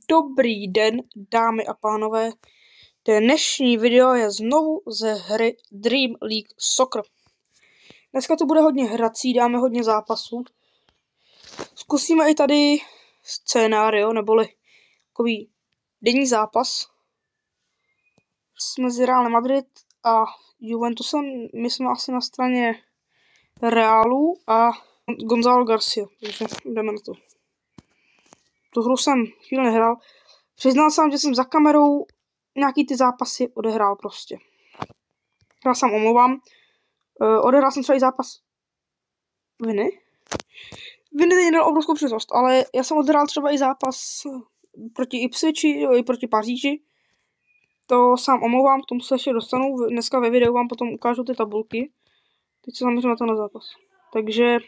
Dobrý den, dámy a pánové. Dnešní video je znovu ze hry Dream League Soccer. Dneska to bude hodně hrací, dáme hodně zápasů. Zkusíme i tady scénario, neboli takový denní zápas mezi Real Madrid a Juventusem. My jsme asi na straně Realu a Gonzalo Garcia, takže jdeme na to. Tu hru jsem chvíli nehrál. Přiznal jsem, že jsem za kamerou nějaký ty zápasy odehrál prostě. Já sám omlouvám. Odehrál jsem třeba i zápas Viny. Viny teď nedal obrovskou příležitost, ale já jsem odehrál třeba i zápas proti Ipswichi, i proti Paříži. To sám omlouvám, k tomu se ještě dostanu. Dneska ve videu vám potom ukážu ty tabulky. Teď se zaměřím na ten zápas. Takže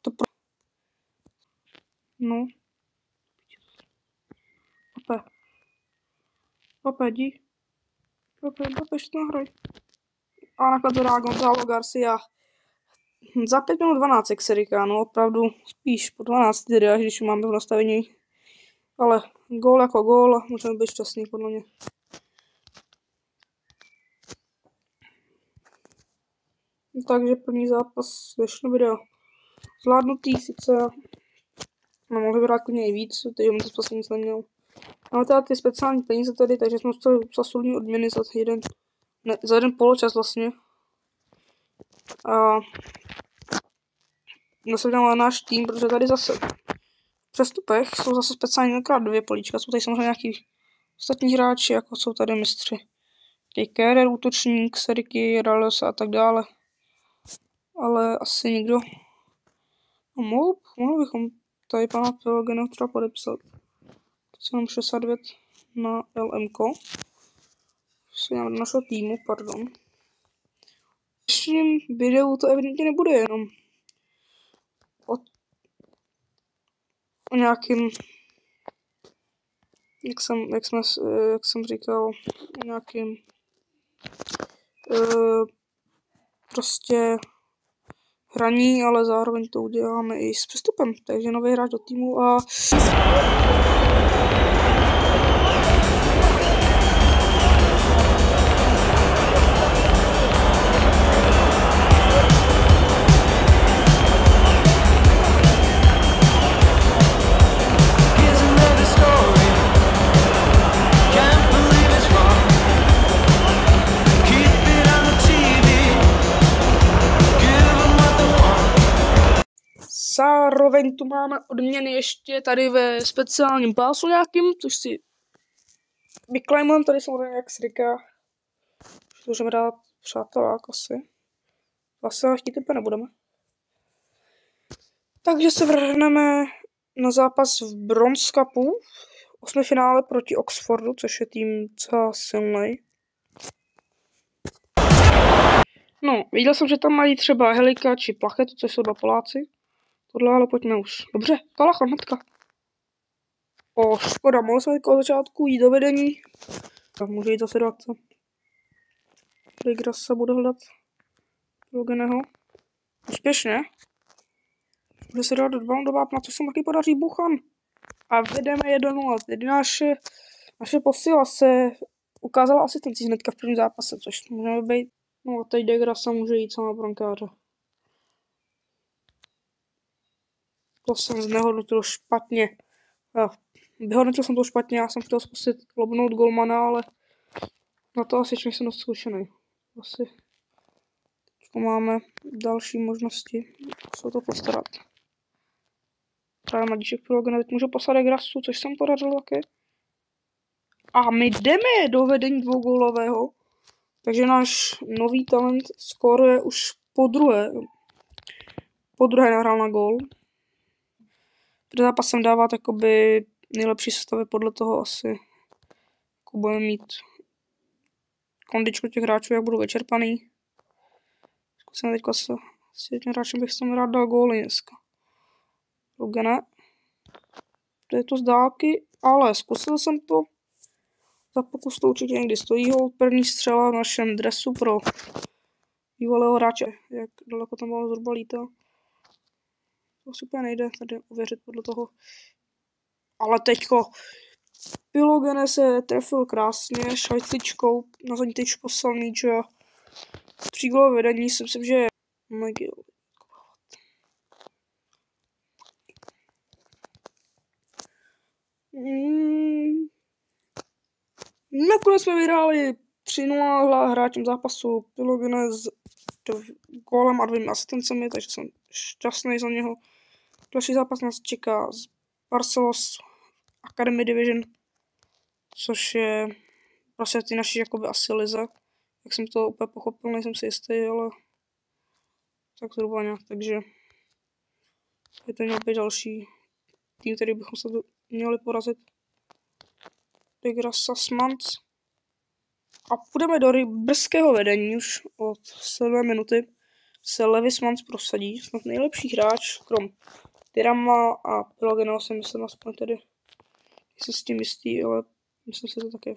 to no. Pape, jdi. Pape, ještě nahraj. A nakonec dodá Gonzalo Garcia. Za 5 minut 12, jak se říká, no opravdu spíš po 12 tedy, až když máme v nastavení. Ale gól jako gól, můžeme být šťastný podle mě. Takže první zápas dnešního video. Zvládnutý sice, no mohli vyhrát klidně i víc, teď on to vlastně nic neměl. Máme teda ty speciální peníze tady, takže jsme dostali solidní odměny za jeden poločas vlastně. A nasledujeme na náš tým, protože tady zase v přestupech jsou zase speciálně dvě políčka. Jsou tady samozřejmě nějaký ostatní hráči, jako jsou tady mistři. Kerr, útočník, Seriky, Rales a tak dále. Ale asi nikdo. No, mohl bychom tady pana Pelogena třeba podepsat. Teď jsem 69 na LMko. Do našeho týmu, pardon. V dnešním videu to evidentně nebude jenom o nějakým, jak jsem říkal, o nějakým prostě hraní, ale zároveň to uděláme i s přestupem. Takže nový hráč do týmu a zároveň tu máme odměny ještě tady ve speciálním pásu nějakým, což si vyklejmujeme tady samozřejmě, jak se říká. Můžeme dát přátelák asi. Vlastně chtít úplně nebudeme. Takže se vrhneme na zápas v Bronze Cupu. 8. finále proti Oxfordu, což je tým docela silný. No, viděl jsem, že tam mají třeba Helika či Plachetu, což jsou dva Poláci. Tohle ale pojďme už. Dobře, Kalacha, hnedka. Škoda, mohl jsem od začátku jít do vedení. Tak může jít zase do akce. Grasa bude hledat Logeného. Úspěšně. Může se dát do vápna, což se mu taky podaří Buchan. A vedeme 1-0. Tedy naše posila se ukázala asistenci hnedka v prvním zápase, což můžeme být. No a teď Grasa může jít sama brankáře. To jsem znehodnotil špatně. Vyhodnotil jsem to špatně, já jsem chtěl zkusit lobnout golmana, ale na to asi ještě jsem dost zkušený. Asi teďko máme další možnosti, jak se o to postarat. Právě Madíček Pilogena teď může poslat Grasu, což jsem podařil taky. A my jdeme do vedení dvougólového. Takže náš nový talent skóruje už po druhé nahrál na gól. Před zápasem dává jakoby nejlepší sestavy podle toho asi, jako budeme mít kondičku těch hráčů, jak budou vyčerpaný. Zkusíme teďka s jedním hráčem bych tam rád dal góly dneska. Logene. To je to z dálky, ale zkusil jsem to. Za pokus to určitě někdy stojí. První střela v našem dresu pro bývalého hráče. Jak daleko tam bylo zhruba lítá. To super nejde tady ověřit podle toho. Ale teďko Pylogene se trefil krásně, šajtličkou, na zadní tyč poslal míč a 3-gólové vedení si myslím, že je McGill. Nakonec jsme vyhráli 3-0 hráčem zápasu Pylogene s gólem a 2 asistencemi, takže jsem šťastný za něho. Další zápas nás čeká z Barcelos Academy Division, což je prostě ty naši jakoby asi lize. Jak jsem to úplně pochopil, nejsem si jistý, ale tak zhruba nějak, takže je to nějaký další tým, který bychom se měli porazit. Degrasa Smans. A půjdeme do brzkého vedení už od 7 minuty. Se Levis Mans prosadí, snad nejlepší hráč, krom Tyrama a Pylogena, si myslím aspoň tedy. Jsem s tím jistý, ale myslím si to také.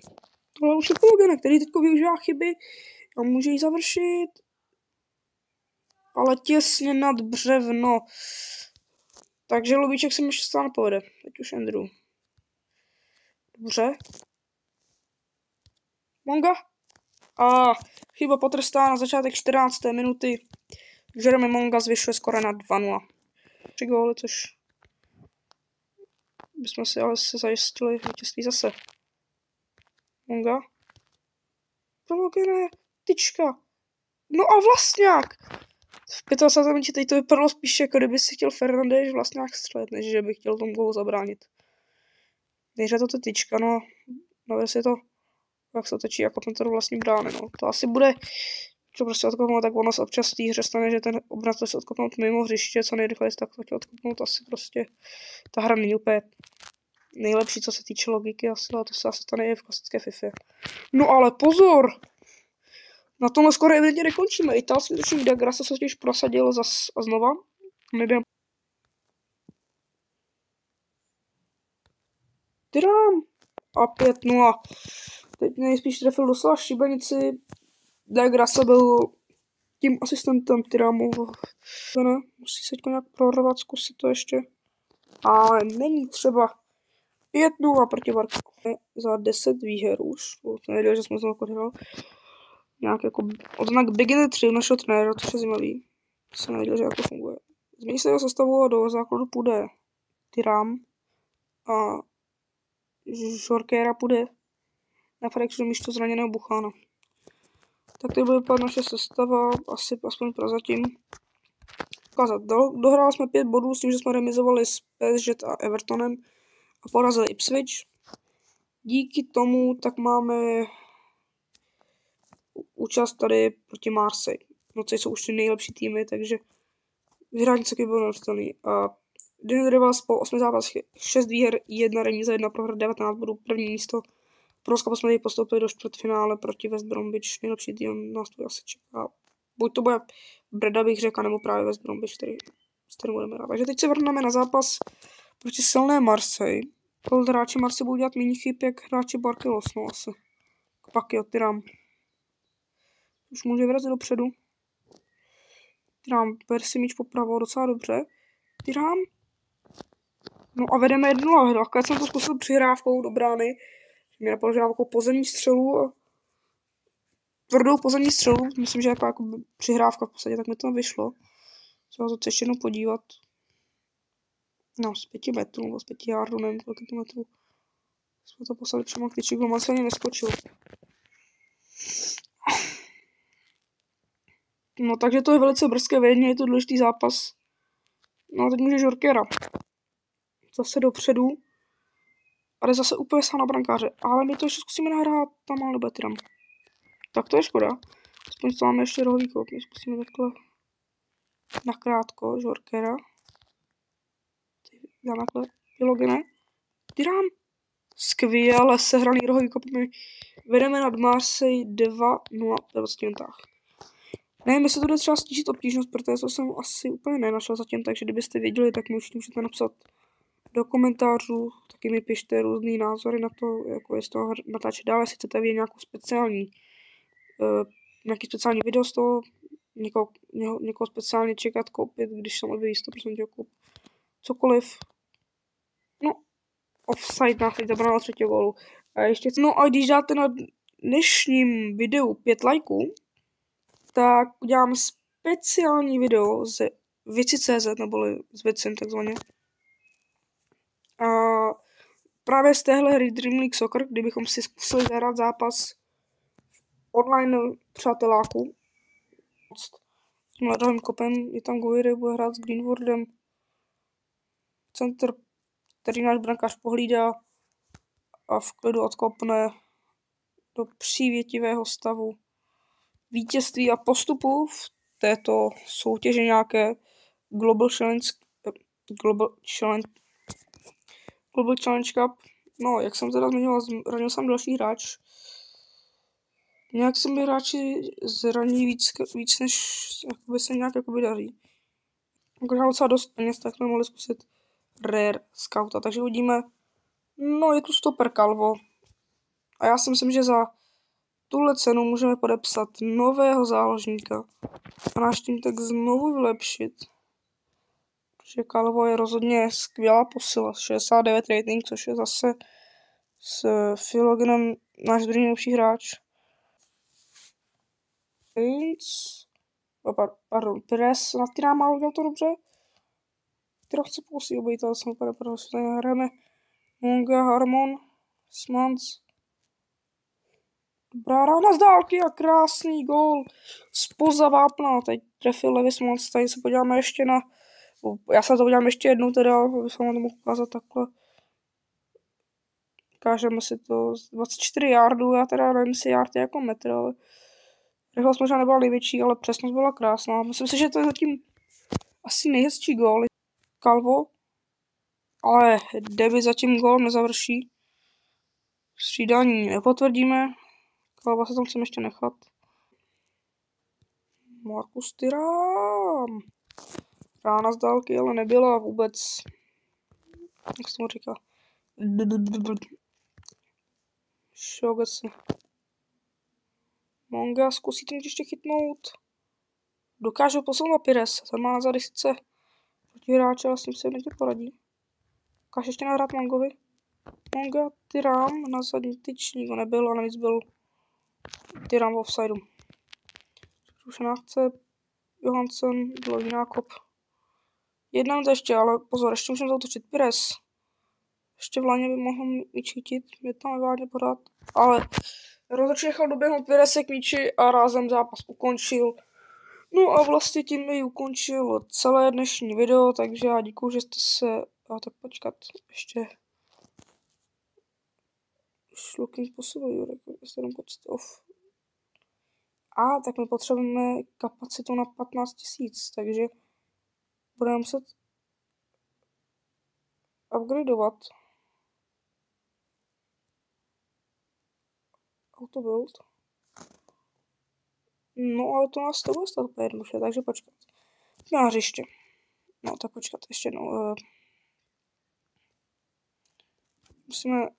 Tohle už je Pylogena, který teď využívá chyby a může ji završit. Ale těsně nad břevno. Takže Lubíček se mi ještě stále povede. Teď už Andrew. Dobře. Monga. A chyba potrestá na začátek 14. minuty. Jeremy Monga zvyšuje skoro na 2-0. 3 góly, což bychom si ale se zajistili vítězství zase. Monga. Pylogene. Tyčka. No a Vlastňák. V 25. minutě teď to vypadalo spíš jako kdyby si chtěl Fernandez Vlastňák střelit, než že by chtěl tomu gólu zabránit. Nejře to tyčka, no. No jestli to, jak se točí jako ten vlastní brány, no. To asi bude, co prostě odkopnout, tak ono se občas v té hře stane, že ten obraz se odkopnout mimo hřiště, co nejrychleji tak to chtěl odkopnout, asi prostě ta hra není úplně nejlepší, co se týče logiky, asi, ale to se asi stane i v klasické FIFA. No ale pozor! Na tomhle skoro evidentně nekončíme. Italský útočník Degrasa se totiž prosadil zas a znova. Neběm. Tyram! A 5-0. Teď nejspíš trefil doslova šibenici. Degrasa byl tím asistentem Tyramu. Ne, musí se nějak prorvat, zkusit to ještě. Ale není třeba. 5-0 proti Barku. Za 10 výher už. To nevěděl, že jsme znovu odhrál. Nějak jako odznak Beginner 3 našeho trenéra, což je zajímavý. Jsem nevěděl, že jak to funguje. Změní se jeho sestavu a do základu půjde Tyram a Jorkera půjde na Fredeksu místo zraněného Buchána. Tak to bude naše sestava, asi aspoň prozatím. Dohráli jsme 5 bodů s tím, že jsme remizovali s PSG a Evertonem a porazili Ipswich. Díky tomu tak máme účast tady proti Marseille. No, co jsou už ty nejlepší týmy, takže vyhrát něco bylo neuvěřitelný. Dinner Rivals po 8 zápasech 6 výher, 1 remíza, 1 prohra, 19 bodů, první místo. Pro jsme postoupili do čtvrtfinále proti West Bromwich, nejlepší tým nás tu asi čeká. Buď to bude Breda, bych řekl, nebo právě West Bromwich, který budeme hrát. Takže teď se vrhneme na zápas proti silné Marseille. Pokud hráči Marseille budou dělat méně chyb, jak hráči Barcelos, no asi. Pak jo, Tyram. Už může vyrazit dopředu. Tyram, ber si míč popravou docela dobře. Tyram. No a vedeme 1-0. Takhle jsem to zkusil přihrávkou do brány. Mě napadlo, že mám jako pozemní střelu. Tvrdou pozemní střelu. Myslím, že jako přihrávka v podstatě, tak mi to vyšlo. Třeba to ještě jednou podívat. No, z 5 metrů, nebo z 5 yardů, nevím, kolik to metrů. Jsme to poslali přímo k tyči, Gloman se ani neskočil. No, takže to je velice brzké vedení, je to důležitý zápas. No a teď může Jorkera. Zase dopředu. A jde zase úplně sám na brankáře. Ale my to ještě zkusíme nahrát tam, ale nebo Tyram. Tak to je škoda. Aspoň to máme ještě rohový kop. My zkusíme takhle nakrátko Jorkera. Já takhle Pylogene. Tyram. Skvěle sehraný rohový kop. My vedeme nad Marseille 2-0 ve 20 minutách. Nevím, jestli to jde třeba stížit obtížnost, protože to jsem asi úplně nenašel zatím, takže kdybyste věděli, tak mi už můžete napsat do komentářů, taky mi pište různý názory na to, jako jestli toho natáčet dále, jestli chcete vidět nějaký speciální video z toho, někoho speciálně čekat, koupit, když se objeví 100% kup, cokoliv. No, offside nás teď zabral na 3. gólu. A ještě, no a když dáte na dnešním videu 5 lajků, tak udělám speciální video z Vici.cz, neboli s Vicem takzvaně. A právě z téhle hry Dream League Soccer, kdybychom si zkusili zahrát zápas online přáteláku. S mladým kopem je tam Guiri, bude hrát s Greenwoodem. Center, který náš brankář pohlídá a v klidu odkopne do přívětivého stavu vítězství a postupu v této soutěži nějaké Global Challenge Cup. No, jak jsem teda zmiňoval, zranil jsem další hráč. Nějak se mi hráči zraní víc než jakoby se nějak jakoby daří. Když mám docela dost peněz, tak jsme mohli zkusit Rare Scouta, takže uvidíme. No, je tu stoper Calvo. A já si myslím, že za tuhle cenu můžeme podepsat nového záložníka a náš tým tak znovu vylepšit. Protože Calvo je rozhodně skvělá posila, 69 rating, což je zase s Filogenem náš druhý nejlepší hráč. Pires na Tyrama udělal to dobře. Tyra chce pokusí obejít, ale jsem úplně protože tady hrajeme Munga, Harmon, Smans. Dobrá rána z dálky a krásný gól spoza vápna. Teď trefil Levis Mons, tady se podíváme ještě na... Já se to podívám ještě jednou teda, aby se vám to mohl ukázat takhle. Ukážeme si to z 24 yardů, já teda nevím si yard je jako metr, ale... Rychlost možná nebyla největší, ale přesnost byla krásná. Myslím si, že to je zatím asi nejhezčí gól. Calvo, ale Deby zatím gól nezavrší. Střídání nepotvrdíme. Calvo se tam chceme ještě nechat. Marcus Thuram. Rána z dálky, ale nebyla vůbec. Jak se tomu říká? Šogec. Monga zkusí to ještě chytnout. Dokážu posunout Pires. Ten má na zady sice protihráče, ale s tím se netě poradí. Dokáže ještě nahrát Mongovi. Monga, Thuram, na zadní tyč nikdo nebyl a navíc byl Thuram v offsideu. Zrušená akce, Johansson, dlouhý nákop. Jedna minuta ještě, ale pozor, ještě můžeme zautočit. Pires. Ještě v laně by mohl míč chytit, je tam vyvádně pořád, ale rozhodčí nechal doběhnout Pirese k míči a rázem zápas ukončil. No a vlastně tím mi ukončil celé dnešní video, takže já děkuju, že jste se... A tak počkat, ještě... Looking possible, Jurek, off. A tak my potřebujeme kapacitu na 15 000, takže budeme muset upgradeovat autobuild. No ale to nás to bude stát úplně jednoduše, takže počkat. Na hřiště. No tak počkat, ještě jednou. Musíme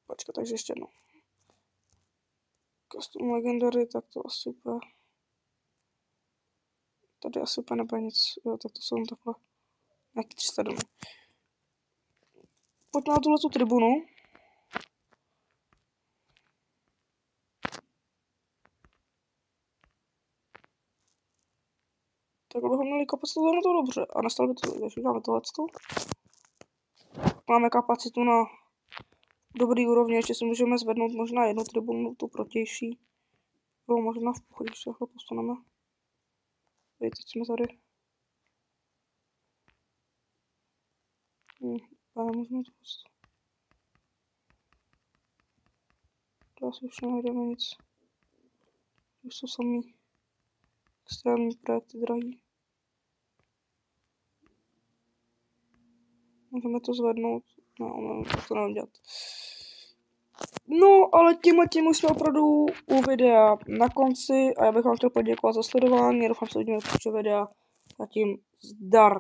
počkat, takže ještě jednou. Custom Legendary, tak to asi úplně... Tady asi úplně nebude nic, jo, tak to jsou takhle nějaký 300 domů. Pojďme na tuhletu tribunu. Takhle bychom měli kapacitu na to dobře a nastalo by to, takže uděláme tohleto. Máme kapacitu na dobrý úrovni, ještě si můžeme zvednout možná jednu tribunu, tu protější. Bylo možná v pohodě, když se takhle postaneme. Teď jsme tady. Můžeme to prostě. To asi už nenajdeme nic. Už jsou samý extrémní projekty drahý. Můžeme to zvednout. No, to nevím dělat. No, ale tím už jsme opravdu u videa na konci a já bych vám chtěl poděkovat za sledování. Doufám, že se uvidíme do příštího videa. Zatím zdar.